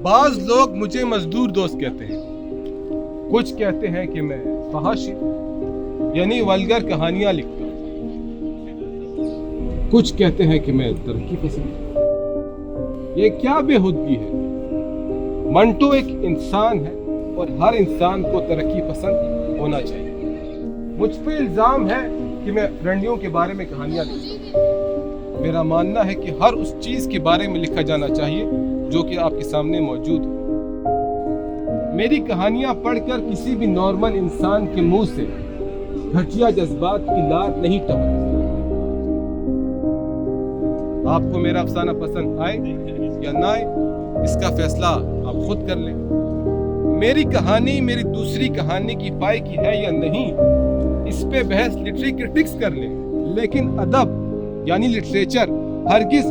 بعض لوگ مجھے مزدور دوست کہتے ہیں، کچھ کہتے ہیں کہ میں فحاشی یعنی ولگر کہانیاں لکھتا ہوں، کچھ کہتے ہیں کہ میں ترقی پسند۔ یہ کیا بےہودگی ہے؟ منٹو ایک انسان ہے اور ہر انسان کو ترقی پسند ہونا چاہیے۔ مجھ پہ الزام ہے کہ میں رنڈیوں کے بارے میں کہانیاں لکھتا ہوں۔ میرا ماننا ہے کہ ہر اس چیز کے بارے میں لکھا جانا چاہیے جو کہ آپ کے سامنے موجود ہو۔ میری کہانیاں پڑھ کر کسی بھی نارمل انسان کے منہ سے گھٹیا جذبات کی لات نہیں ٹپکتی۔ آپ کو میرا افسانہ پسند آئے یا نہ آئے، اس کا فیصلہ آپ خود کر لیں۔ میری کہانی میری دوسری کہانی کی پائی کی ہے یا نہیں، اس پہ بحث لٹری کرٹکس کر لیں، لیکن ادب یعنی لٹریچر ہرگز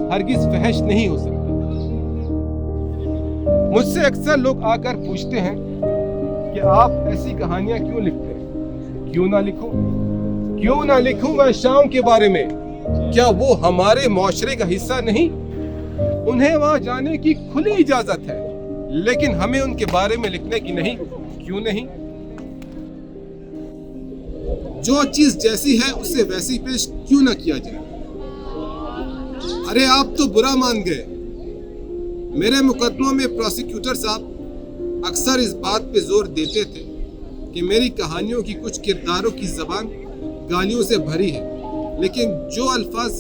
فحش نہیں ہو سکتا۔ مجھ سے اکثر لوگ آ کر پوچھتے ہیں کہ آپ ایسی کہانیاں کیوں لکھتے ہیں؟ کیوں نہ لکھوں میں شام کے بارے میں؟ کیا وہ ہمارے معاشرے کا حصہ نہیں؟ انہیں وہاں جانے کی کھلی اجازت ہے، لیکن ہمیں ان کے بارے میں لکھنے کی نہیں۔ کیوں نہیں؟ جو چیز جیسی ہے اسے ویسی پیش کیوں نہ کیا جائے؟ ارے آپ تو برا مان گئے۔ میرے مقدموں میں پروسیکیوٹر صاحب اکثر اس بات پہ زور دیتے تھے کہ میری کہانیوں کی کچھ کرداروں کی زبان گالیوں سے بھری ہے، لیکن جو الفاظ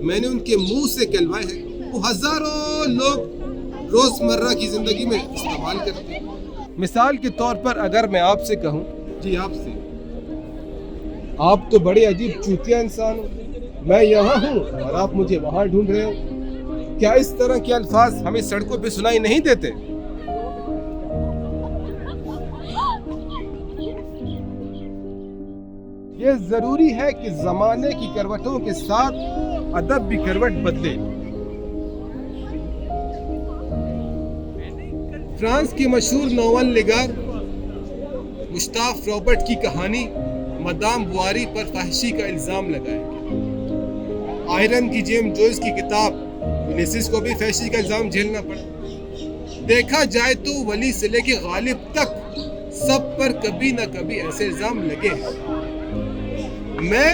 میں نے ان کے منہ سے کہلوائے ہیں وہ ہزاروں لوگ روزمرہ کی زندگی میں استعمال کرتے ہیں۔ مثال کے طور پر اگر میں آپ سے کہوں، جی آپ تو بڑے عجیب چوتیا انسان ہو، میں یہاں ہوں اور آپ مجھے وہاں ڈھونڈ رہے ہو، کیا اس طرح کے الفاظ ہمیں سڑکوں پہ سنائی نہیں دیتے؟ یہ ضروری ہے کہ زمانے کی کروٹوں کے ساتھ ادب بھی کروٹ بدلے۔ فرانس کے مشہور ناول نگار گسٹاف رابرٹ کی کہانی مدام بواری پر فحشی کا الزام لگایا گیا۔ آئرن کی جیم جوئس کی کتاب یونیسس کو بھی فحشی کا الزام جھیلنا پڑا۔ دیکھا جائے تو ولی سے لے کے غالب تک سب پر کبھی نہ کبھی ایسے الزام لگے ہیں۔ میں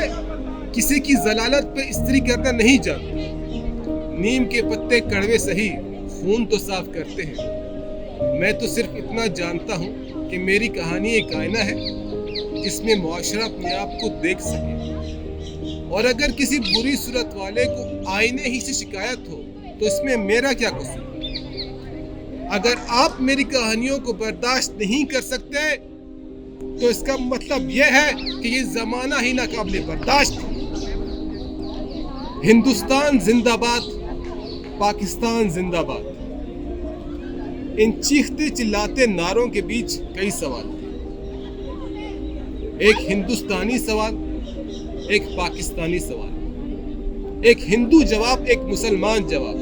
کسی کی ضلالت پہ استری کرنا نہیں جانتا۔ نیم کے پتے کڑوے سہی، خون تو صاف کرتے ہیں۔ میں تو صرف اتنا جانتا ہوں کہ میری کہانی ایک آئینہ ہے جس میں معاشرہ اپنے آپ کو دیکھ سکے، اور اگر کسی بری صورت والے کو آئینے ہی سے شکایت ہو تو اس میں میرا کیا قصور؟ اگر آپ میری کہانیوں کو برداشت نہیں کر سکتے تو اس کا مطلب یہ ہے کہ یہ زمانہ ہی ناقابل برداشت ہے۔ ہندوستان زندہ باد، پاکستان زندہ باد۔ ان چیختے چلاتے نعروں کے بیچ کئی سوال تھے، ایک ہندوستانی سوال، ایک پاکستانی سوال، ایک ہندو جواب، ایک مسلمان جواب۔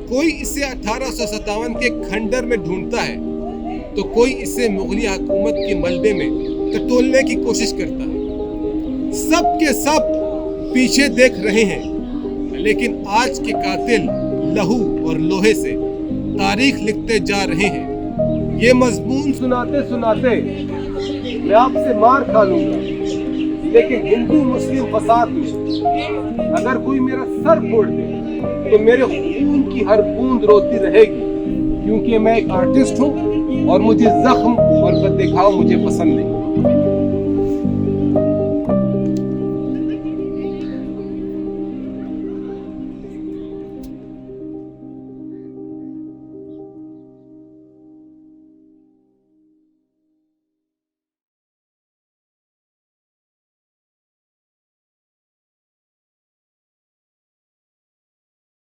کوئی اسے 1857 کے کھنڈر میں ڈھونڈتا ہے تو کوئی اسے مغلیہ حکومت کے ملبے میں ٹٹولنے کی کوشش کرتا ہے۔ سب کے سب پیچھے دیکھ رہے ہیں، لیکن آج کے قاتل لہو اور لوہے سے تاریخ لکھتے جا رہے ہیں۔ یہ مضمون سناتے سناتے میں آپ سے مار کھا لوں گا، لیکن ہندو مسلم فساد میں اگر کوئی میرا سر پھوڑ دے تو میرے خون کی ہر بوند روتی رہے گی، کیونکہ میں ایک آرٹسٹ ہوں اور مجھے زخم اور بد دکھاؤ مجھے پسند نہیں۔